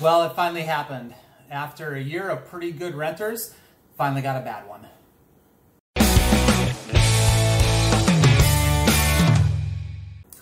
Well, it finally happened. After a year of pretty good renters, finally got a bad one.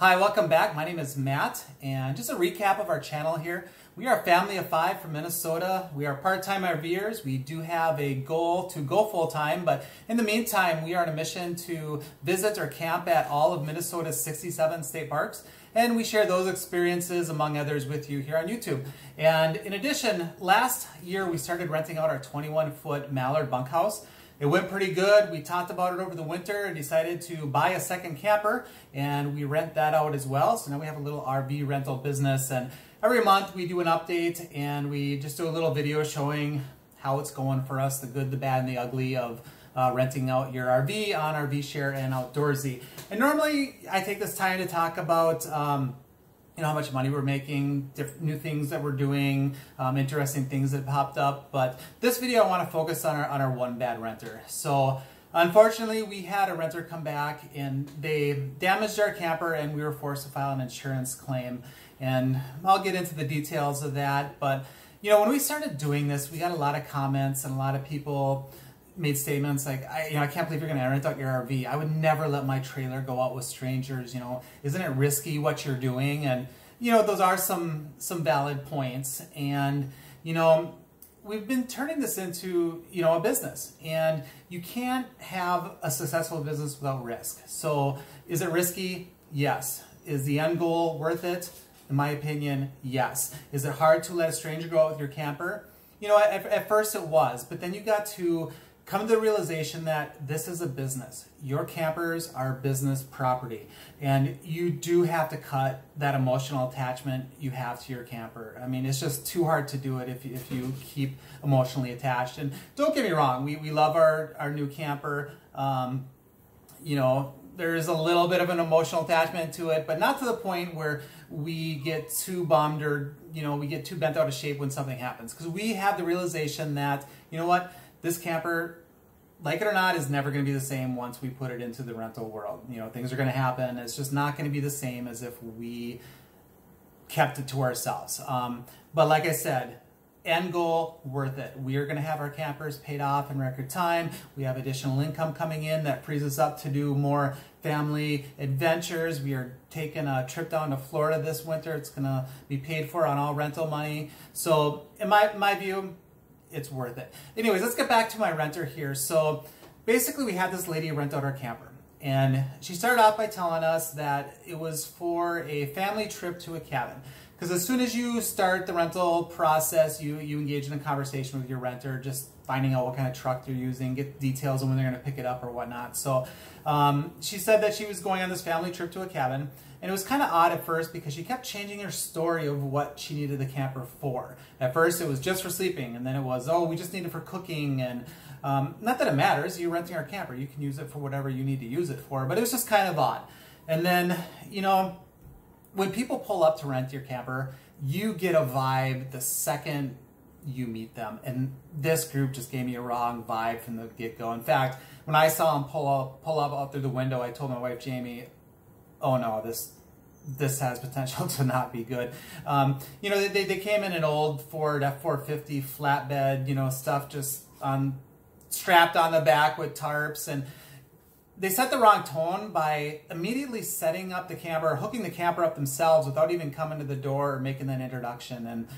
Hi, welcome back. My name is Matt, and just a recap of our channel here. We are a family of 5 from Minnesota. We are part-time RVers. We do have a goal to go full-time, but in the meantime, we are on a mission to visit or camp at all of Minnesota's 67 state parks, and we share those experiences, among others, with you here on YouTube. And in addition, last year we started renting out our 21-foot Mallard bunkhouse. It went pretty good. We talked about it over the winter and decided to buy a second camper, and we rent that out as well. So now we have a little RV rental business, and every month we do an update and we just do a little video showing how it's going for us, the good, the bad, and the ugly of renting out your RV on RV Share and Outdoorsy. And normally I take this time to talk about how much money we're making, new things that we're doing, interesting things that popped up. But this video I want to focus on our one bad renter. So unfortunately, we had a renter come back and they damaged our camper and we were forced to file an insurance claim. And I'll get into the details of that. But when we started doing this, we got a lot of comments and a lot of people made statements like, I can't believe you're going to rent out your RV. I would never let my trailer go out with strangers. Isn't it risky what you're doing? And those are some valid points. And we've been turning this into a business, and you can't have a successful business without risk. So is it risky? Yes. Is the end goal worth it? In my opinion, yes. Is it hard to let a stranger go out with your camper? At first it was, but then you got to come to the realization that this is a business. Your campers are business property, and you do have to cut that emotional attachment you have to your camper. I mean, it's just too hard to do it if you keep emotionally attached. And don't get me wrong, we love our new camper. There's a little bit of an emotional attachment to it, but not to the point where we get too bummed or we get too bent out of shape when something happens. Because we have the realization that, this camper, like it or not, is never going to be the same once we put it into the rental world. Things are going to happen. It's just not going to be the same as if we kept it to ourselves. But like I said, end goal, worth it. We are going to have our campers paid off in record time. We have additional income coming in that frees us up to do more family adventures. We are taking a trip down to Florida this winter. It's going to be paid for on all rental money. So in my view, it's worth it. Anyways, let's get back to my renter here. So basically we had this lady rent out our camper, and she started off by telling us that it was for a family trip to a cabin. Because as soon as you start the rental process, you engage in a conversation with your renter, just finding out what kind of truck they're using, get details on when they're going to pick it up or whatnot. So she said that she was going on this family trip to a cabin, and it was kind of odd at first because she kept changing her story of what she needed the camper for. At first it was just for sleeping, and then it was, oh, we just need it for cooking, and not that it matters, you're renting our camper, you can use it for whatever you need to use it for, but it was just kind of odd. And then, when people pull up to rent your camper, you get a vibe the second you meet them. And this group just gave me a wrong vibe from the get-go. In fact, when I saw them pull up out through the window, I told my wife, Jamie, oh no, this has potential to not be good. They came in an old Ford F-450 flatbed, stuff just strapped on the back with tarps, and they set the wrong tone by immediately setting up the camper, or hooking the camper up themselves without even coming to the door or making that introduction. And,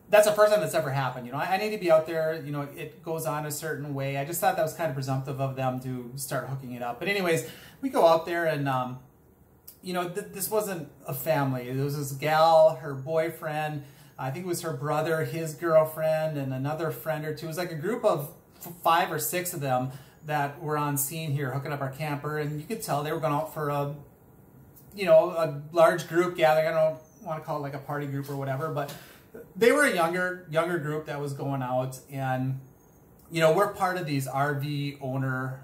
that's the first time that's ever happened. I need to be out there, it goes on a certain way. I just thought that was kind of presumptive of them to start hooking it up. But anyways, we go out there and, this wasn't a family. It was this gal, her boyfriend, I think it was her brother, his girlfriend, and another friend or two. It was like a group of 5 or 6 of them that were on scene here hooking up our camper, and you could tell they were going out for a large group gathering. I don't want to call it like a party group or whatever, but they were a younger group that was going out. And we're part of these RV owner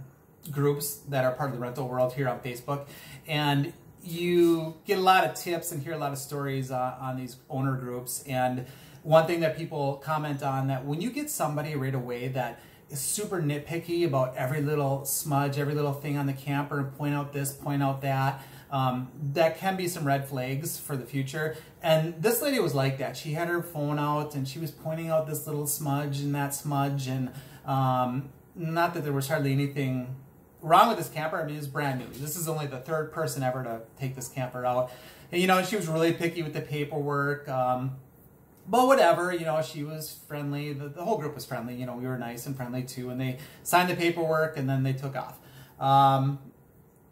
groups that are part of the rental world here on Facebook, and you get a lot of tips and hear a lot of stories on these owner groups. And one thing that people comment on, that when you get somebody right away that is super nitpicky about every little smudge, every little thing on the camper, and point out this, point out that, that can be some red flags for the future. And this lady was like that. She had her phone out and she was pointing out this little smudge and that smudge, and not that there was hardly anything wrong with this camper. I mean, it's brand new. This is only the third person ever to take this camper out. And, you know, she was really picky with the paperwork. But whatever, you know, she was friendly. The whole group was friendly. You know, we were nice and friendly too. And they signed the paperwork and then they took off.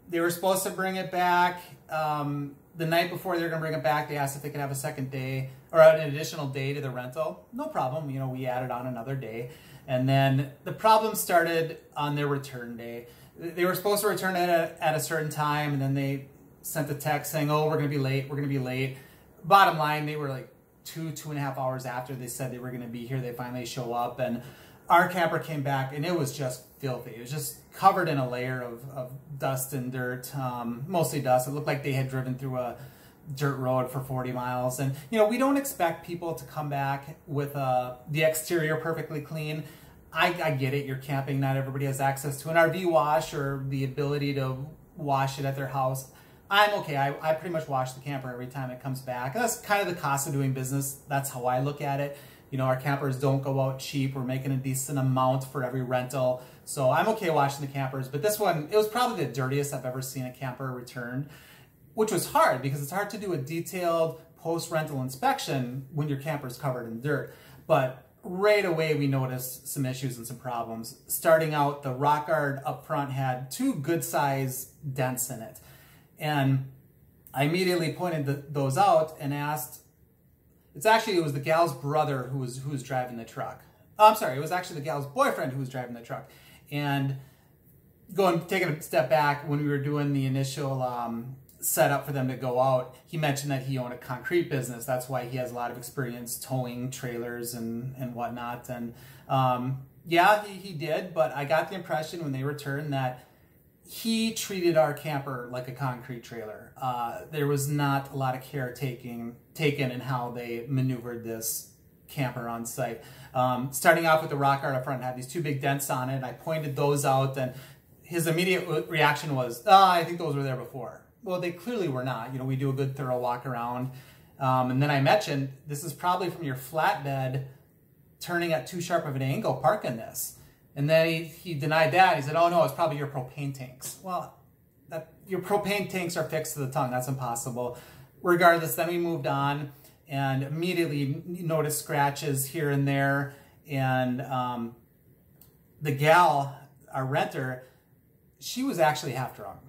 They were supposed to bring it back. The night before they were going to bring it back, they asked if they could have a second day or an additional day to the rental. No problem. You know, we added on another day. And then the problem started on their return day. They were supposed to return it at a certain time, and then they sent a text saying, oh, we're going to be late. We're going to be late. Bottom line, they were like 2.5 hours after they said they were going to be here. They finally show up, and our camper came back, and it was just filthy. It was just covered in a layer of dust and dirt, mostly dust. It looked like they had driven through a dirt road for 40 miles. And, you know, we don't expect people to come back with the exterior perfectly clean. I get it. You're camping. Not everybody has access to an RV wash or the ability to wash it at their house. I'm okay. I pretty much wash the camper every time it comes back. That's kind of the cost of doing business. That's how I look at it. You know, our campers don't go out cheap. We're making a decent amount for every rental. So I'm okay washing the campers. But this one, it was probably the dirtiest I've ever seen a camper returned, which was hard because it's hard to do a detailed post-rental inspection when your camper is covered in dirt. But right away, we noticed some issues and some problems. Starting out, the rock guard up front had 2 good-sized dents in it. And I immediately pointed those out and asked, it was the gal's brother who was driving the truck. Oh, I'm sorry, it was actually the gal's boyfriend who was driving the truck. And taking a step back, when we were doing the initial setup for them to go out, he mentioned that he owned a concrete business. That's why he has a lot of experience towing trailers and whatnot. And yeah, he did, but I got the impression when they returned that he treated our camper like a concrete trailer. There was not a lot of care taken in how they maneuvered this camper on site. Starting off with the rock guard up front, had these 2 big dents on it. I pointed those out, and his immediate reaction was, "Oh, I think those were there before." Well, they clearly were not. You know, we do a good thorough walk around. And then I mentioned, this is probably from your flatbed turning at too sharp of an angle parking this. And then he denied that. He said, oh no, it's probably your propane tanks. Well, your propane tanks are fixed to the tongue. That's impossible. Regardless, then we moved on and immediately noticed scratches here and there. And the gal, our renter, she was actually half drunk.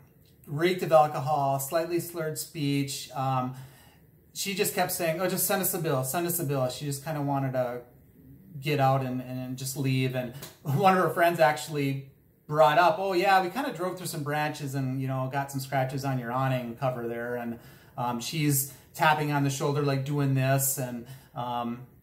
Reeked of alcohol, slightly slurred speech. She just kept saying, oh, just send us a bill, send us a bill. She just kind of wanted to get out and just leave. And one of her friends actually brought up, oh yeah, we kind of drove through some branches and, you know, got some scratches on your awning cover there. And she's tapping on the shoulder, like doing this. And,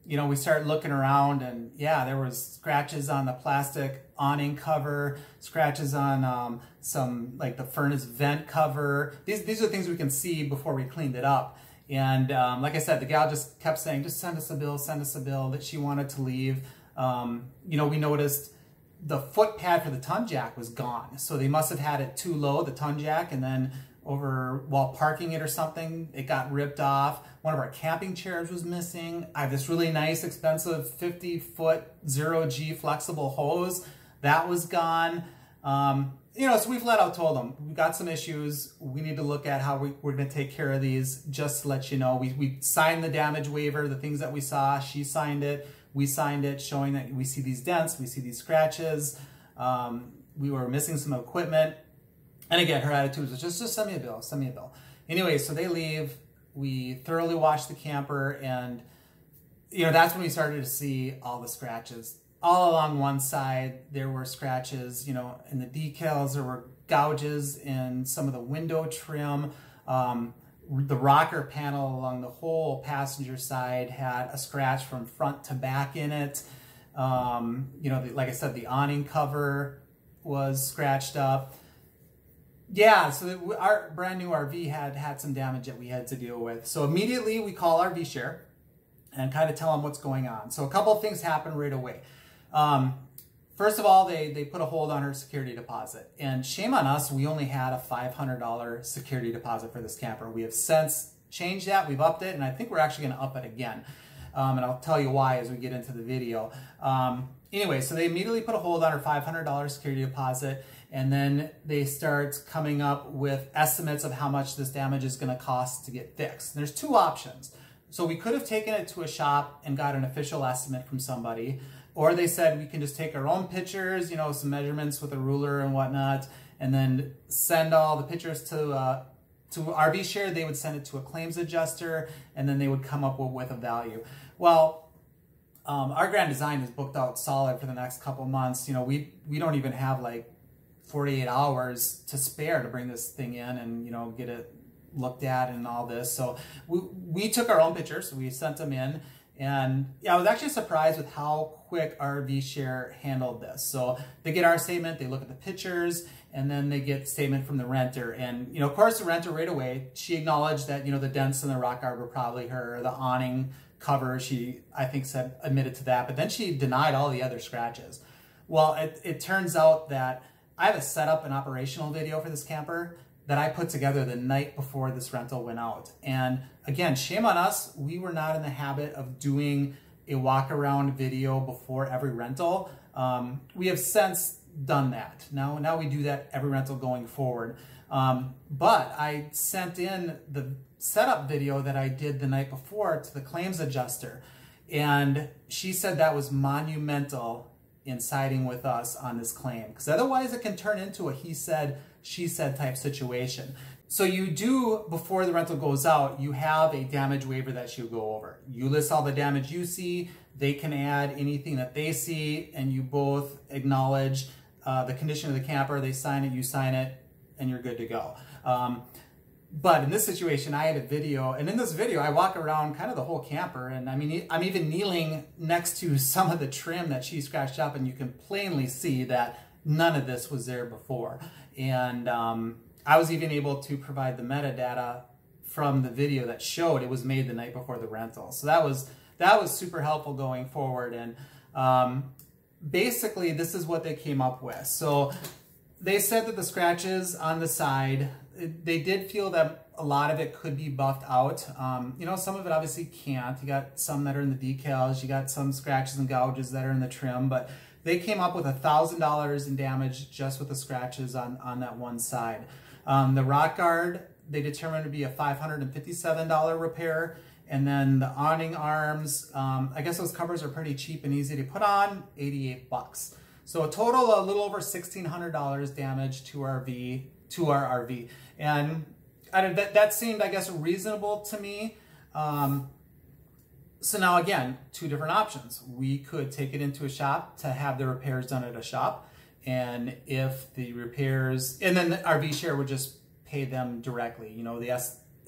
you know, we started looking around, and yeah, there was scratches on the plastic awning cover, scratches on some, like the furnace vent cover. These are things we can see before we cleaned it up. And like I said, the gal just kept saying, just send us a bill, that she wanted to leave. You know, we noticed the foot pad for the ton jack was gone. So they must have had it too low, the ton jack, and then while parking it or something, it got ripped off. One of our camping chairs was missing. I have this really nice, expensive 50-foot 0G flexible hose. That was gone. You know, so we flat out told them, we got some issues. We need to look at how we're going to take care of these. Just to let you know, we signed the damage waiver, the things that we saw. She signed it. We signed it, showing that we see these dents, we see these scratches. We were missing some equipment. And again, her attitude was just send me a bill, send me a bill. Anyway, so they leave. We thoroughly wash the camper, and you know, that's when we started to see all the scratches. All along one side, there were scratches, you know, in the decals. There were gouges in some of the window trim. The rocker panel along the whole passenger side had a scratch from front to back in it. You know, like I said, the awning cover was scratched up. Yeah, so our brand new RV had some damage that we had to deal with. So immediately we call RV Share and kind of tell them what's going on. So a couple of things happened right away. First of all, they put a hold on her security deposit. And shame on us, we only had a $500 security deposit for this camper. We have since changed that, we've upped it, and I think we're actually going to up it again. And I'll tell you why as we get into the video. Anyway, so they immediately put a hold on her $500 security deposit, and then they start coming up with estimates of how much this damage is going to cost to get fixed. And there's two options. So we could have taken it to a shop and got an official estimate from somebody, or they said we can just take our own pictures, you know, some measurements with a ruler and whatnot, and then send all the pictures to RV Share. They would send it to a claims adjuster, and then they would come up with a value. Well, our Grand Design is booked out solid for the next couple months. You know, we don't even have like 48 hours to spare to bring this thing in and, you know, get it looked at and all this. So we took our own pictures, we sent them in, and yeah, I was actually surprised with how quick RV Share handled this. So they get our statement, they look at the pictures, and then they get statement from the renter. And, you know, of course, the renter right away, she acknowledged that, you know, the dents in the rock guard were probably her, the awning cover, she, I think, admitted to that, but then she denied all the other scratches. Well, it turns out that I have a setup and operational video for this camper that I put together the night before this rental went out. And again, shame on us, we were not in the habit of doing a walk around video before every rental. We have since done that. Now we do that every rental going forward. But I sent in the setup video that I did the night before to the claims adjuster, and she said that was monumental in siding with us on this claim, because otherwise it can turn into a he said, she said type situation. So you do, before the rental goes out, you have a damage waiver that you go over. You list all the damage you see, they can add anything that they see, and you both acknowledge the condition of the camper, they sign it, you sign it, and you're good to go. But in this situation, I had a video, and in this video, I walk around kind of the whole camper, and I mean, I'm even kneeling next to some of the trim that she scratched up, and you can plainly see that none of this was there before. And I was even able to provide the metadata from the video that showed it was made the night before the rental. So that was super helpful going forward. And basically, this is what they came up with. So they said that the scratches on the side, they did feel that a lot of it could be buffed out. You know, some of it obviously can't. You got some that are in the decals, you got some scratches and gouges that are in the trim, but they came up with $1,000 in damage just with the scratches on that one side. The rock guard, they determined to be a $557 repair. And then the awning arms, I guess those covers are pretty cheap and easy to put on, 88 bucks. So a total of a little over $1,600 damage to our RV. And that seemed, I guess, reasonable to me. So now again, two different options. We could take it into a shop to have the repairs done at a shop. And if the repairs, and then the RV Share would just pay them directly. You know, the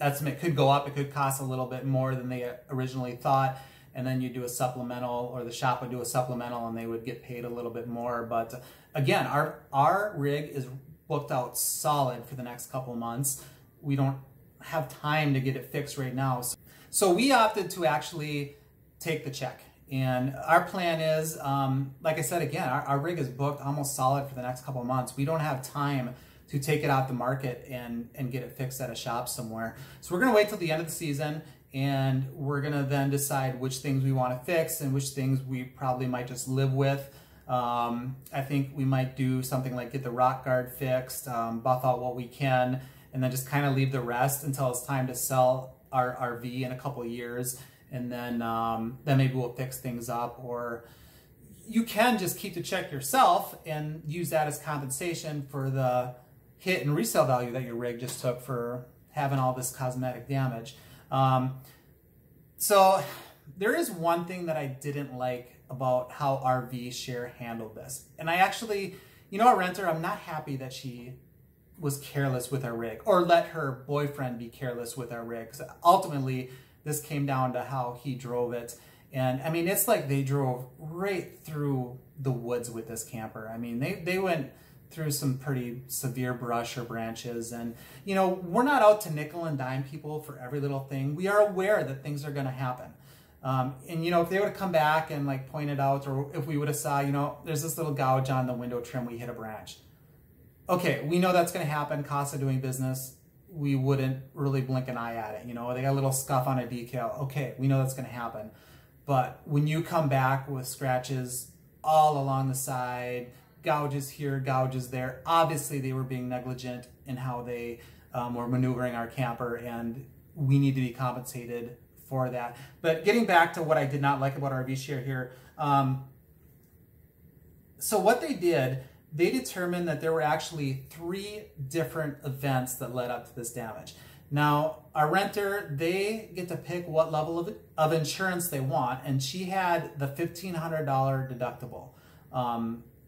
estimate could go up, it could cost a little bit more than they originally thought. And then you do a supplemental, or the shop would do a supplemental, and they would get paid a little bit more. But again, our rig is booked out solid for the next couple of months. We don't have time to get it fixed right now. So we opted to actually take the check. And our plan is, like I said, again, our rig is booked almost solid for the next couple of months. We don't have time to take it out the market and get it fixed at a shop somewhere. So we're gonna wait till the end of the season, and we're gonna then decide which things we wanna fix and which things we probably might just live with. I think we might do something like get the rock guard fixed, buff out what we can, and then just kind of leave the rest until it's time to sell our RV in a couple of years. And then maybe we'll fix things up, or you can just keep the check yourself and use that as compensation for the hit and resale value that your rig just took for having all this cosmetic damage. So there is one thing that I didn't like about how RV Share handled this. And I actually, you know, a renter, I'm not happy that she was careless with our rig, or let her boyfriend be careless with our rig. Because ultimately, this came down to how he drove it. And I mean, it's like they drove right through the woods with this camper. I mean, they went through some pretty severe brush or branches. And, you know, we're not out to nickel and dime people for every little thing. We are aware that things are going to happen. And, you know, if they would have come back and like pointed out, or if we would have saw, you know, there's this little gouge on the window trim, we hit a branch. Okay, we know that's going to happen, cost of doing business. We wouldn't really blink an eye at it. You know, they got a little scuff on a decal. Okay, we know that's going to happen. But when you come back with scratches all along the side, gouges here, gouges there, obviously they were being negligent in how they were maneuvering our camper, and we need to be compensated for that. But getting back to what I did not like about RV Share here, so what they did, they determined that there were actually 3 different events that led up to this damage. Now, our renter, they get to pick what level of insurance they want, and she had the $1,500 deductible.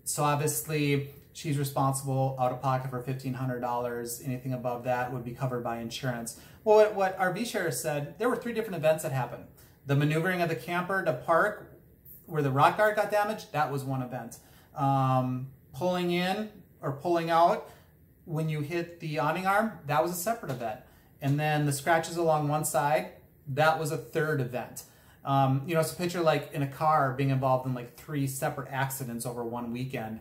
So obviously, she's responsible out of pocket for $1,500. Anything above that would be covered by insurance. Well, what RV Share said, there were 3 different events that happened. The maneuvering of the camper to park where the rock guard got damaged, that was one event. Pulling in or pulling out when you hit the awning arm, that was a separate event. And then the scratches along one side, that was a 3rd event. You know, so picture like in a car being involved in like 3 separate accidents over one weekend.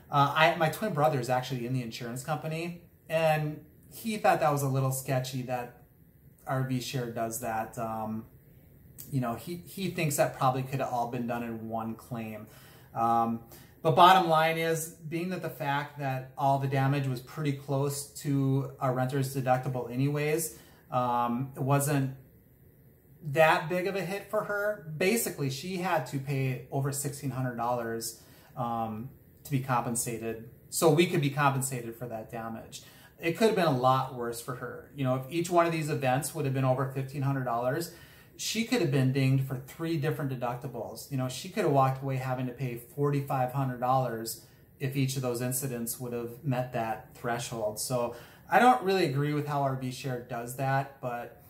My twin brother is actually in the insurance company, and he thought that was a little sketchy that RV Share does that. You know, he thinks that probably could have all been done in one claim. But bottom line is, being that the fact that all the damage was pretty close to our renter's deductible anyways, it wasn't that big of a hit for her. Basically, she had to pay over $1,600 to be compensated, so we could be compensated for that damage. It could have been a lot worse for her. You know, if each one of these events would have been over $1,500, she could have been dinged for 3 different deductibles. You know, she could have walked away having to pay $4,500 if each of those incidents would have met that threshold. So I don't really agree with how RV Share does that, but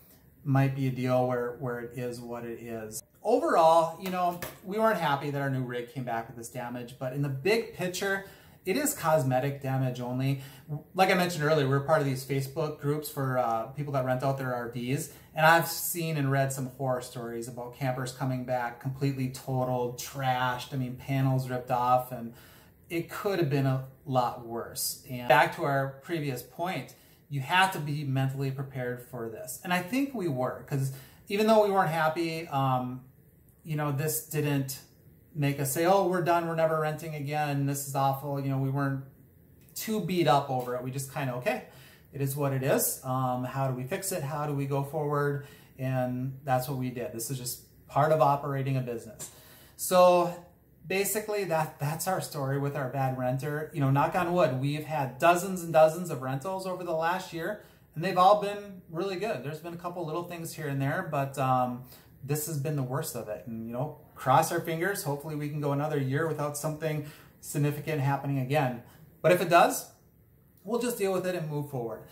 might be a deal where it is what it is. Overall, you know, we weren't happy that our new rig came back with this damage, but in the big picture, it is cosmetic damage only. Like I mentioned earlier, we're part of these Facebook groups for people that rent out their RVs, and I've seen and read some horror stories about campers coming back completely totaled, trashed, I mean, panels ripped off, and it could have been a lot worse. And back to our previous point, you have to be mentally prepared for this. And I think we were, because even though we weren't happy, you know, this didn't make us say, oh, we're done, we're never renting again, this is awful. You know, we weren't too beat up over it. We just kind of, okay, it is what it is. How do we fix it? How do we go forward? And that's what we did. This is just part of operating a business. So basically that's our story with our bad renter. You know, knock on wood, we've had dozens and dozens of rentals over the last year, and they've all been really good. There's been a couple little things here and there, but this has been the worst of it. And, you know, cross our fingers. Hopefully we can go another year without something significant happening again. But if it does, we'll just deal with it and move forward.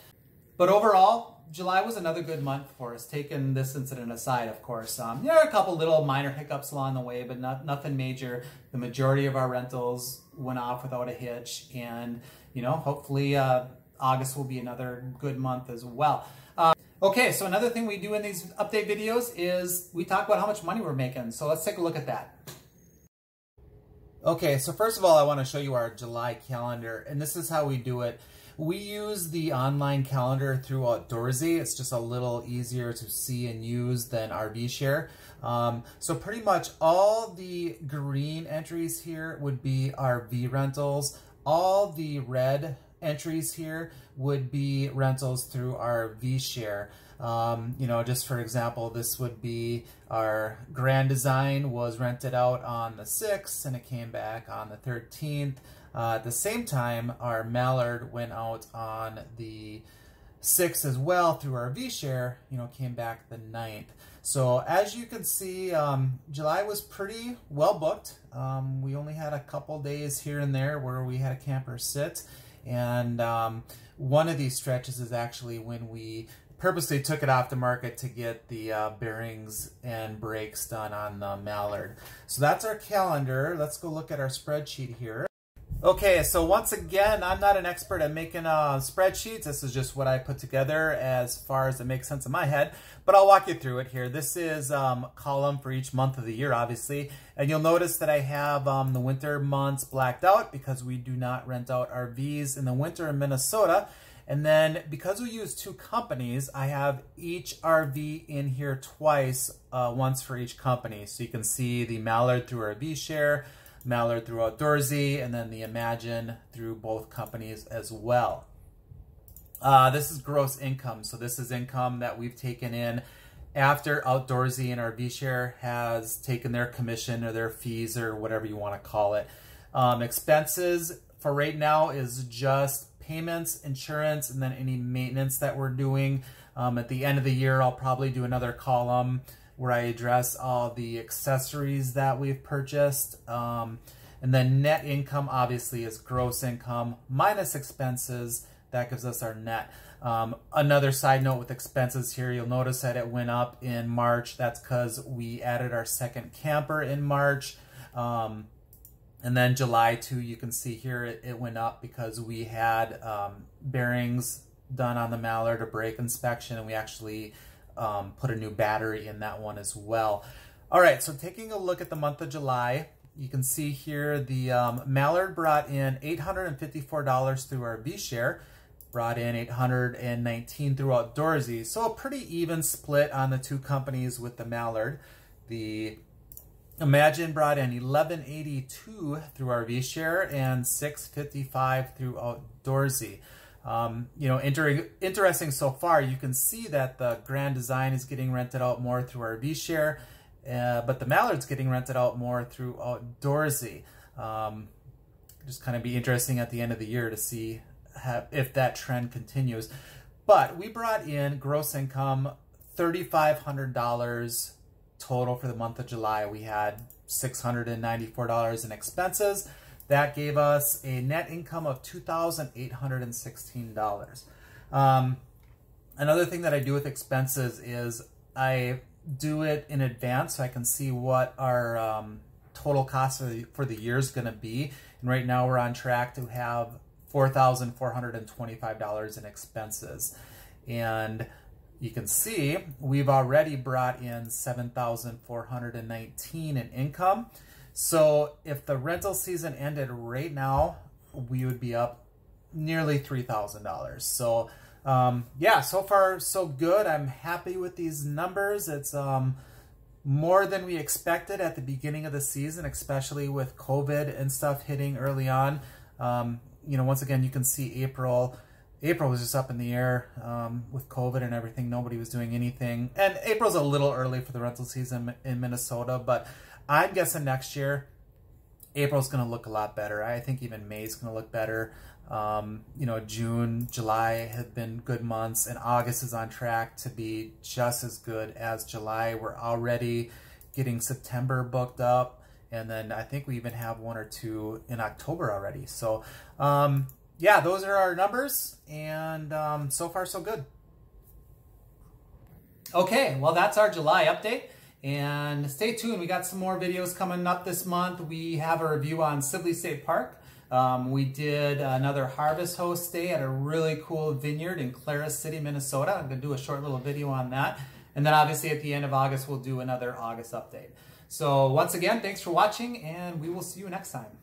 But overall, July was another good month for us, taking this incident aside, of course. There are a couple little minor hiccups along the way, but nothing major. The majority of our rentals went off without a hitch. And, you know, hopefully August will be another good month as well. Okay, so another thing we do in these update videos is we talk about how much money we're making. So let's take a look at that. Okay, so first of all, I want to show you our July calendar, and this is how we do it. We use the online calendar through Outdoorsy. It's just a little easier to see and use than RV Share. So pretty much all the green entries here would be RV rentals. All the red entries here would be rentals through RV Share. You know, just for example, this would be our Grand Design was rented out on the 6th and it came back on the 13th. At the same time, our Mallard went out on the 6th as well through RV Share, you know, came back the 9th. So as you can see, July was pretty well booked. We only had a couple days here and there where we had a camper sit. And one of these stretches is actually when we purposely took it off the market to get the bearings and brakes done on the Mallard. So that's our calendar. Let's go look at our spreadsheet here. Okay, so once again, I'm not an expert at making spreadsheets. This is just what I put together as far as it makes sense in my head, but I'll walk you through it here. This is a column for each month of the year, obviously, and you'll notice that I have the winter months blacked out because we do not rent out RVs in the winter in Minnesota. And then because we use two companies, I have each RV in here twice, once for each company. So you can see the Mallard through RV Share, Mallard through Outdoorsy, and then the Imagine through both companies as well. This is gross income. So this is income that we've taken in after Outdoorsy and RV Share has taken their commission or their fees or whatever you want to call it. Expenses for right now is just payments, insurance, and then any maintenance that we're doing. At the end of the year, I'll probably do another column where I address all the accessories that we've purchased. And then net income obviously is gross income minus expenses. That gives us our net. Another side note with expenses here, you'll notice that it went up in March. That's because we added our second camper in March. And then July too, you can see here it went up because we had bearings done on the Mallard, a brake inspection, and we actually put a new battery in that one as well. All right, so taking a look at the month of July, you can see here the Mallard brought in $854 through RV Share, brought in $819 through Outdoorsy. So a pretty even split on the two companies with the Mallard. The Imagine brought in $1182 through RV Share and $655 through Outdoorsy. You know, interesting so far, you can see that the Grand Design is getting rented out more through RV Share, but the Mallard's getting rented out more through Outdoorsy. Just kind of be interesting at the end of the year to see if that trend continues. But we brought in gross income $3,500 total for the month of July. We had $694 in expenses. That gave us a net income of $2,816. Another thing that I do with expenses is I do it in advance so I can see what our total cost for the year is going to be. And right now we're on track to have $4,425 in expenses. And you can see we've already brought in $7,419 in income. So if the rental season ended right now, we would be up nearly $3,000. So yeah, so far so good. I'm happy with these numbers. It's more than we expected at the beginning of the season, especially with COVID and stuff hitting early on. You know, once again, you can see April was just up in the air with COVID and everything. Nobody was doing anything. And April's a little early for the rental season in Minnesota, but I'm guessing next year, April's going to look a lot better. I think even May's going to look better. You know, June, July have been good months, and August is on track to be just as good as July. We're already getting September booked up, and then I think we even have one or two in October already. So, yeah, those are our numbers, and so far so good. Okay, well, that's our July update. And stay tuned, we got some more videos coming up this month. We have a review on Sibley State Park. We did another Harvest Host Day at a really cool vineyard in Clara City, Minnesota. I'm going to do a short little video on that. And then obviously at the end of August, we'll do another August update. So once again, thanks for watching, and we will see you next time.